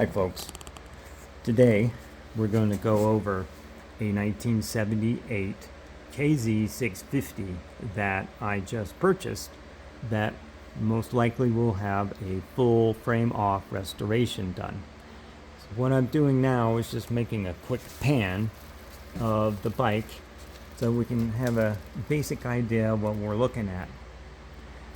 Hi folks, today we're going to go over a 1978 KZ650 that I just purchased that most likely will have a full frame off restoration done. So what I'm doing now is just making a quick pan of the bike so we can have a basic idea of what we're looking at.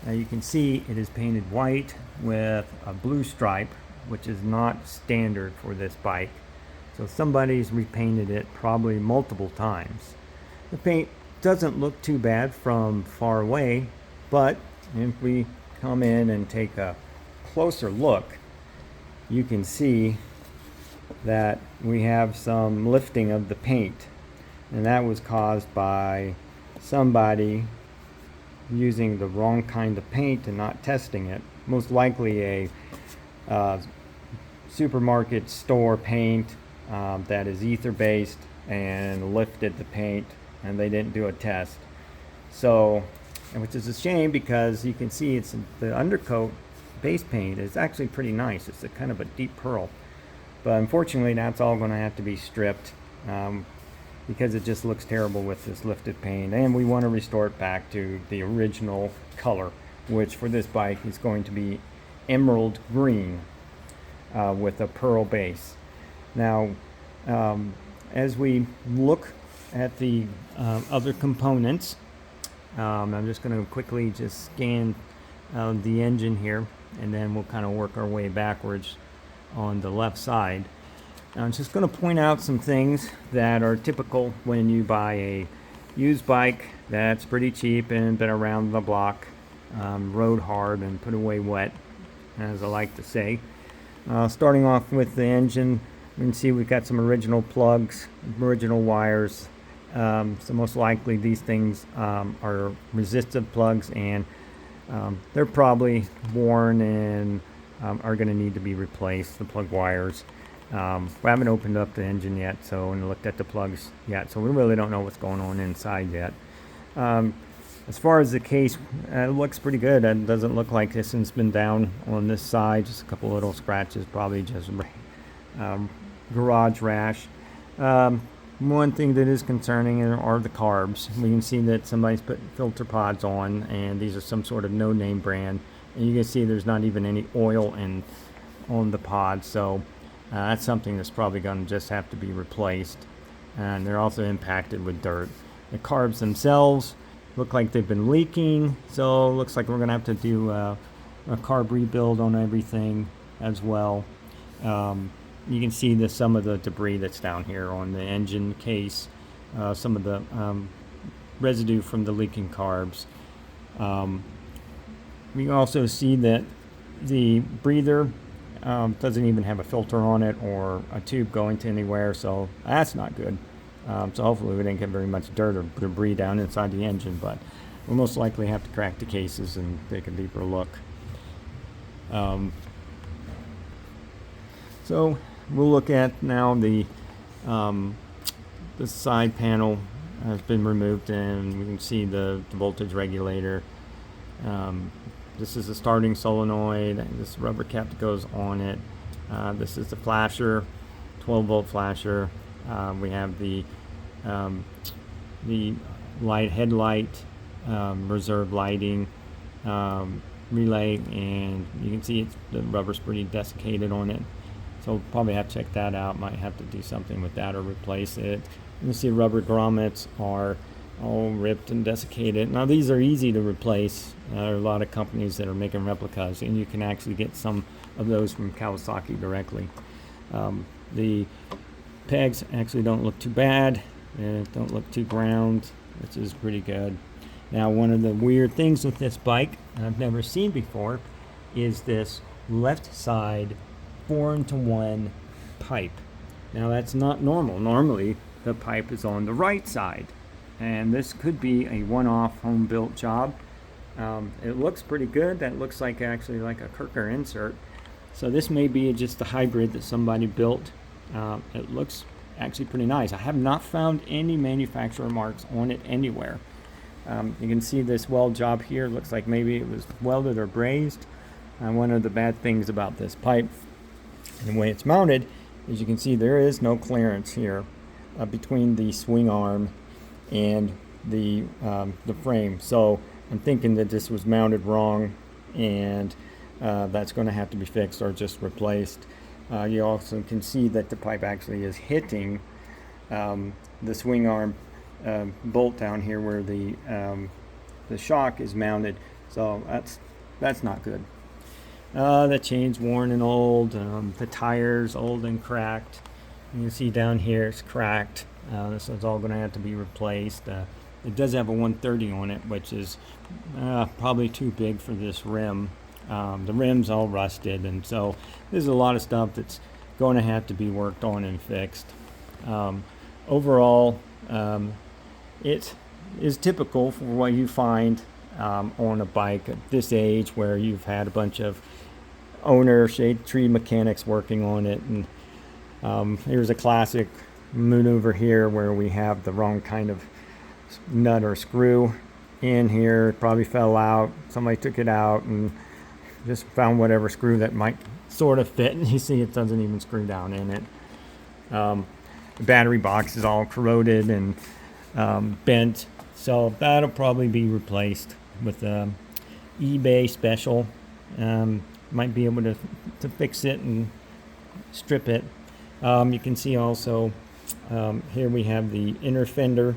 Now you can see it is painted white with a blue stripe, which is not standard for this bike. So somebody's repainted it probably multiple times. The paint doesn't look too bad from far away, but if we come in and take a closer look, you can see that we have some lifting of the paint, and that was caused by somebody using the wrong kind of paint and not testing it. Most likely a supermarket store paint that is ether based and lifted the paint, and they didn't do a test. So, which is a shame, because you can see it's the undercoat base paint is actually pretty nice. It's a kind of a deep pearl, but unfortunately that's all going to have to be stripped because it just looks terrible with this lifted paint, and we want to restore it back to the original color, which for this bike is going to be emerald green with a pearl base. Now as we look at the other components, I'm just going to quickly just scan the engine here, and then we'll kind of work our way backwards on the left side. I'm just going to point out some things that are typical when you buy a used bike that's pretty cheap and been around the block, rode hard and put away wet, as I like to say. Starting off with the engine, you can see we've got some original plugs, original wires. So most likely these things are resistive plugs, and they're probably worn and are going to need to be replaced, the plug wires. We haven't opened up the engine yet, and looked at the plugs yet, so we really don't know what's going on inside yet. As far as the case, it looks pretty good. It doesn't look like this one's been down on this side. Just a couple little scratches, probably just garage rash. One thing that is concerning are the carbs. We can see that somebody's put filter pods on, and these are some sort of no-name brand. And you can see there's not even any oil on the pods, so that's something that's probably going to just have to be replaced. And they're also impacted with dirt. The carbs themselves look like they've been leaking, so it looks like we're going to have to do a carb rebuild on everything as well. You can see some of the debris that's down here on the engine case, some of the residue from the leaking carbs. We can also see that the breather doesn't even have a filter on it or a tube going to anywhere, so that's not good. So hopefully we didn't get very much dirt or debris down inside the engine, but we'll most likely have to crack the cases and take a deeper look. So we'll look at now the side panel has been removed, and we can see the voltage regulator. This is the starting solenoid, and this rubber cap that goes on it. This is the flasher, 12-volt flasher. We have the headlight, reserve lighting, relay, and you can see the rubber's pretty desiccated on it. So we'll probably have to check that out. Might have to do something with that or replace it. You can see rubber grommets are all ripped and desiccated. Now these are easy to replace. There are a lot of companies that are making replicas, and you can actually get some of those from Kawasaki directly. The pegs actually don't look too bad, and don't look too ground, which is pretty good. Now one of the weird things with this bike I've never seen before is this left side 4-to-1 pipe. Now that's not normal. Normally the pipe is on the right side, and this could be a one-off home built job. It looks pretty good. That looks like actually like a Kirker insert, so this may be just a hybrid that somebody built. It looks actually pretty nice. I have not found any manufacturer marks on it anywhere. You can see this weld job here. Looks like maybe it was welded or brazed. One of the bad things about this pipe And the way it's mounted, as you can see, there is no clearance here between the swing arm and the frame. So I'm thinking that this was mounted wrong, and that's going to have to be fixed or just replaced. You also can see that the pipe actually is hitting the swing arm bolt down here where the shock is mounted. So that's not good. The chain's worn and old. The tire's old and cracked. You can see down here it's cracked. This is all going to have to be replaced. It does have a 130 on it, which is probably too big for this rim. The rim's all rusted, and so there's a lot of stuff that's going to have to be worked on and fixed. Overall, it is typical for what you find on a bike at this age, where you've had a bunch of owner shade tree mechanics working on it. And here's a classic maneuver here where we have the wrong kind of nut or screw in here. It probably fell out. Somebody took it out and just found whatever screw that might sort of fit, and you see it doesn't even screw down in it. The battery box is all corroded and bent, so that'll probably be replaced with eBay special. Might be able to fix it and strip it. You can see also here we have the inner fender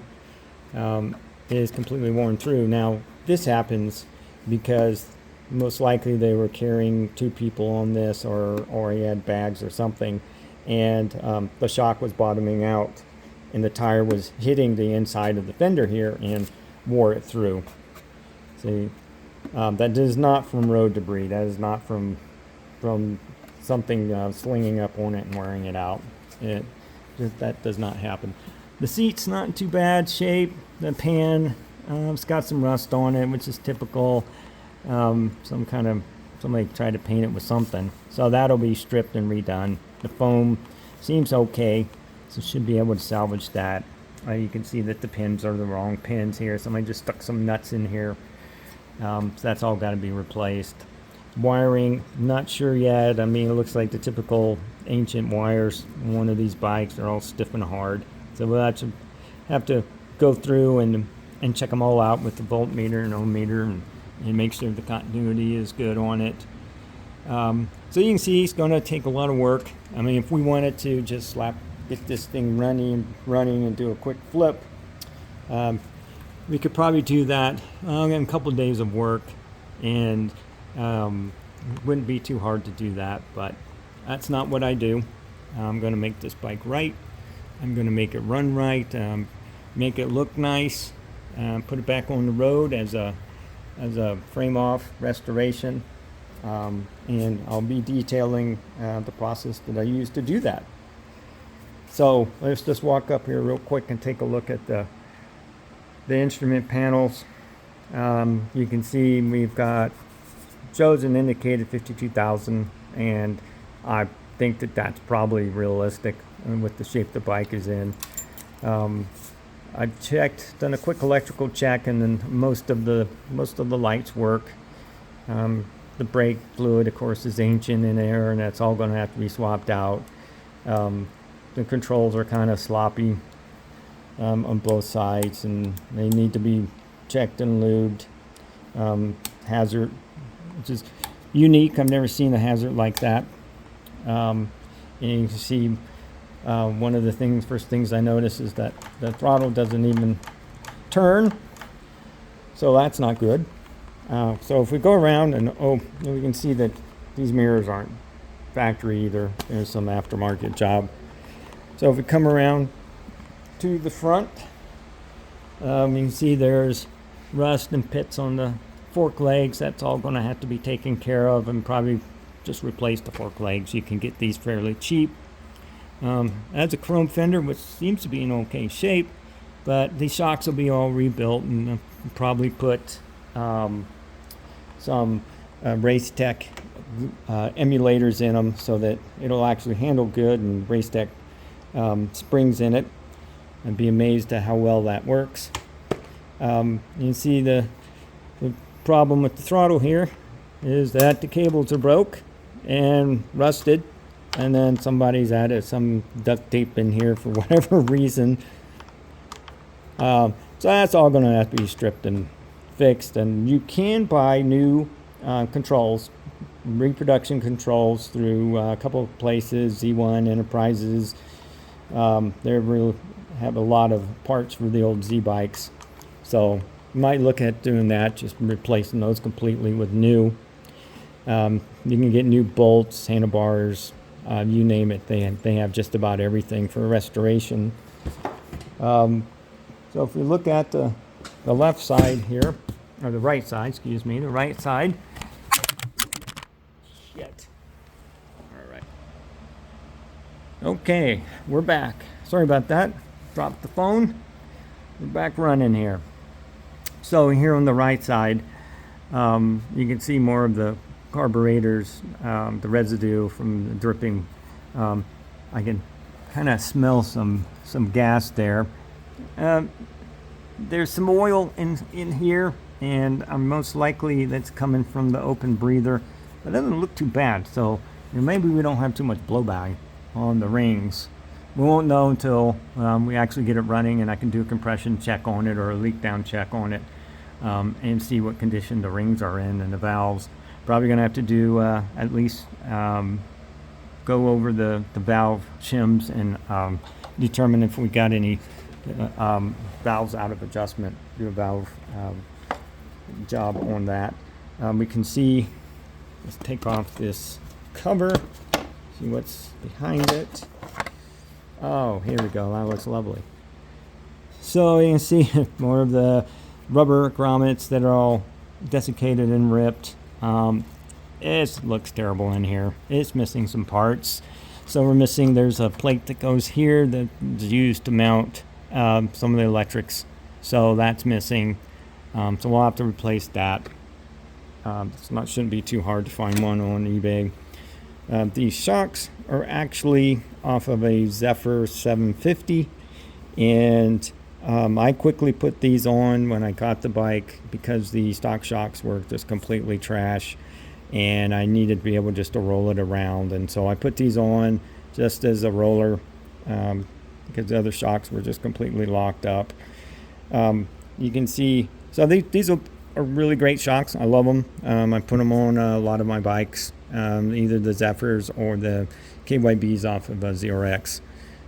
is completely worn through. Now this happens because most likely they were carrying two people on this, or he had bags or something, and the shock was bottoming out and the tire was hitting the inside of the fender here and wore it through. See, that is not from road debris. That is not from something slinging up on it and wearing it out. That does not happen. The seat's not in too bad shape. The pan, it's got some rust on it, which is typical. Somebody tried to paint it with something, so that'll be stripped and redone. The foam seems okay, so should be able to salvage that. You can see that the pins are the wrong pins here. Somebody just stuck some nuts in here, so that's all got to be replaced. Wiring, not sure yet. I mean, it looks like the typical ancient wires on one of these bikes. They're all stiff and hard, so we'll have to go through and check them all out with the voltmeter and ohm meter and make sure the continuity is good on it. So you can see it's going to take a lot of work. I mean, if we wanted to just get this thing running and do a quick flip, we could probably do that in a couple of days of work, and it wouldn't be too hard to do that, but that's not what I do. I'm going to make this bike right. I'm going to make it run right, make it look nice, put it back on the road as a frame-off restoration, and I'll be detailing the process that I use to do that. So let's just walk up here real quick and take a look at the instrument panels. You can see we've got shows an indicated 52,000, and I think that that's probably realistic with the shape the bike is in. I done a quick electrical check, and then most of the lights work. The brake fluid, of course, is ancient in there, and that's all going to have to be swapped out. The controls are kind of sloppy on both sides, and they need to be checked and lubed. Hazard, which is unique. I've never seen a hazard like that. And you can see one of the first things I notice is that the throttle doesn't even turn, so that's not good. So if we go around, and we can see that these mirrors aren't factory either. There's some aftermarket job. So if we come around to the front, you can see there's rust and pits on the fork legs. That's all going to have to be taken care of, and probably just replace the fork legs. You can get these fairly cheap. That's a chrome fender, which seems to be in okay shape, but these shocks will be all rebuilt, and probably put some Race Tech emulators in them so that it'll actually handle good, and Race Tech springs in it. I'd be amazed at how well that works. You can see the problem with the throttle here is that the cables are broke and rusted, and then somebody's added some duct tape in here for whatever reason. So that's all going to have to be stripped and fixed. And you can buy new controls, reproduction controls, through a couple of places, Z1 Enterprises. They really have a lot of parts for the old Z bikes, so you might look at doing that, just replacing those completely with new. You can get new bolts, handlebars, you name it. They have just about everything for restoration. So if we look at the left side here, or the right side, excuse me, the right side. Shit. All right. Okay, we're back. Sorry about that. Dropped the phone. We're back running here. So here on the right side, you can see more of the carburetors, the residue from the dripping. I can kind of smell some gas there. There's some oil in here, and most likely that's coming from the open breather. It doesn't look too bad, so maybe we don't have too much blowback on the rings. We won't know until we actually get it running, and I can do a compression check on it or a leak down check on it, and see what condition the rings are in and the valves. Probably going to have to do at least go over the valve shims and determine if we got any valves out of adjustment, do a valve job on that. We can see, let's take off this cover, see what's behind it. Oh, here we go. That looks lovely. So you can see more of the rubber grommets that are all desiccated and ripped. It looks terrible in here. It's missing some parts. So we're missing, there's a plate that goes here that's used to mount some of the electrics. So that's missing. So we'll have to replace that. Shouldn't be too hard to find one on eBay. These shocks are actually off of a Zephyr 750, and I quickly put these on when I got the bike because the stock shocks were just completely trash, and I needed to be able just to roll it around. And so I put these on just as a roller because the other shocks were just completely locked up. You can see, so these are really great shocks. I love them. I put them on a lot of my bikes, either the Zephyrs or the KYBs off of a ZRX.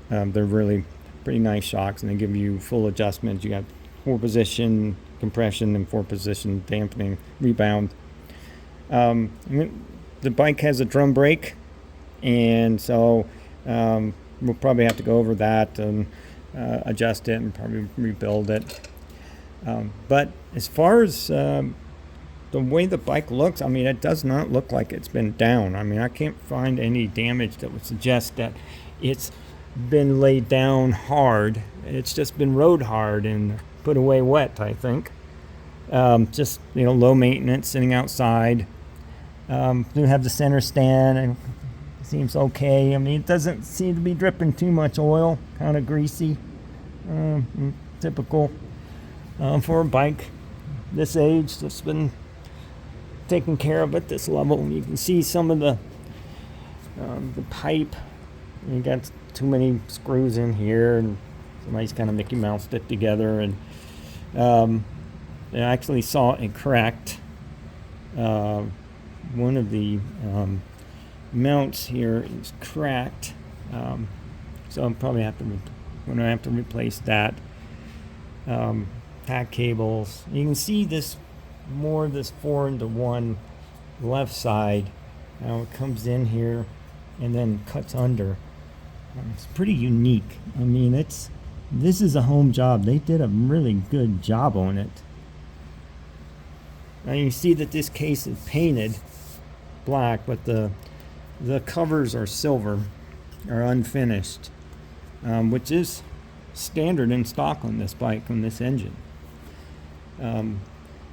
They're really pretty nice shocks, and they give you full adjustment. You got 4-position compression and 4-position dampening rebound. The bike has a drum brake, and so we'll probably have to go over that and adjust it and probably rebuild it. But as far as the way the bike looks, I mean, it does not look like it's been down. I mean, I can't find any damage that would suggest that it's been laid down hard. It's just been rode hard and put away wet, I think. Just, low maintenance, sitting outside. We have the center stand, and it seems okay. I mean, it doesn't seem to be dripping too much oil, kind of greasy. Typical for a bike this age that's been taken care of at this level. You can see some of the pipe. You got too many screws in here, and somebody's kind of Mickey Moused it together, and I actually saw it cracked. One of the mounts here is cracked, so I'm probably going to have to replace that. Pack cables. You can see this 4-into-1 left side. Now it comes in here and then cuts under. It's pretty unique. I mean, this is a home job. They did a really good job on it. Now you see that this case is painted black, but the covers are silver, are unfinished, which is standard in stock on this bike, on this engine.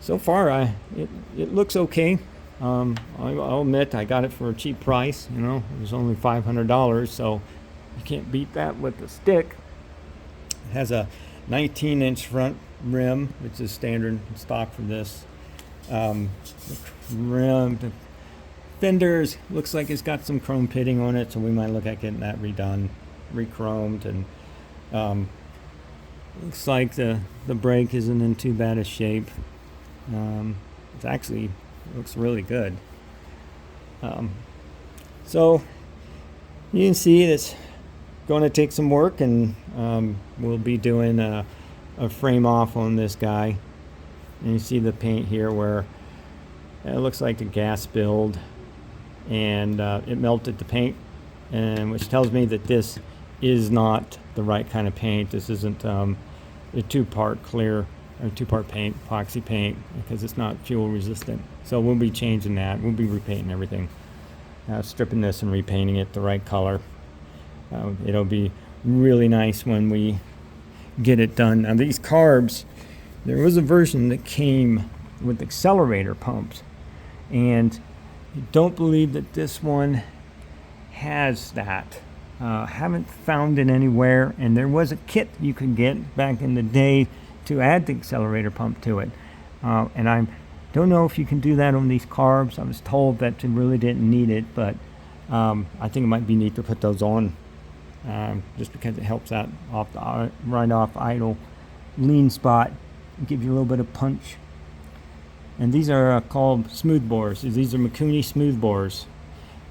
So far, it looks okay. I'll admit I got it for a cheap price. It was only $500, so you can't beat that with a stick. It has a 19-inch front rim, which is standard stock for this. The Fenders, looks like it's got some chrome pitting on it, so we might look at getting that redone, re-chromed. And looks like the brake isn't in too bad a shape. It's actually looks really good. So you can see it's going to take some work, and we'll be doing a frame off on this guy. And you see the paint here where it looks like a gas build, and it melted the paint, and which tells me that this is not the right kind of paint. This isn't a two-part clear or two-part paint, epoxy paint, because it's not fuel resistant. So we'll be changing that. We'll be repainting everything, stripping this and repainting it the right color. It'll be really nice when we get it done. Now these carbs, there was a version that came with accelerator pumps, and I don't believe that this one has that. Haven't found it anywhere, and there was a kit you could get back in the day to add the accelerator pump to it. And I don't know if you can do that on these carbs. I was told that you really didn't need it, but I think it might be neat to put those on, just because it helps out right off idle lean spot, give you a little bit of punch. And these are called smooth bores. These are Mikuni smooth bores.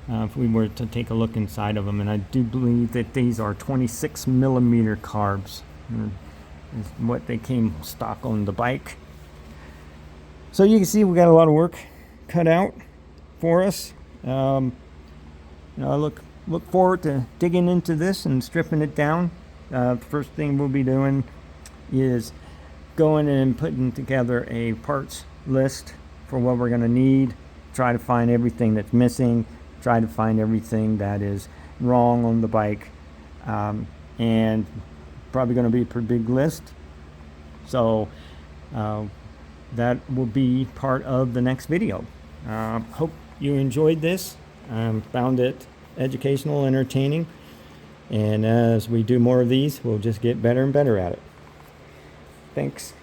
If we were to take a look inside of them, and I do believe that these are 26 millimeter carbs. Is what they came stock on the bike. So you can see we got a lot of work cut out for us. I look forward to digging into this and stripping it down. The first thing we'll be doing is going and putting together a parts list for what we're going to need, try to find everything that's missing, try to find everything that is wrong on the bike, and probably going to be a pretty big list. So that will be part of the next video. Hope you enjoyed this, found it educational, entertaining, and as we do more of these, we'll just get better and better at it. Thanks.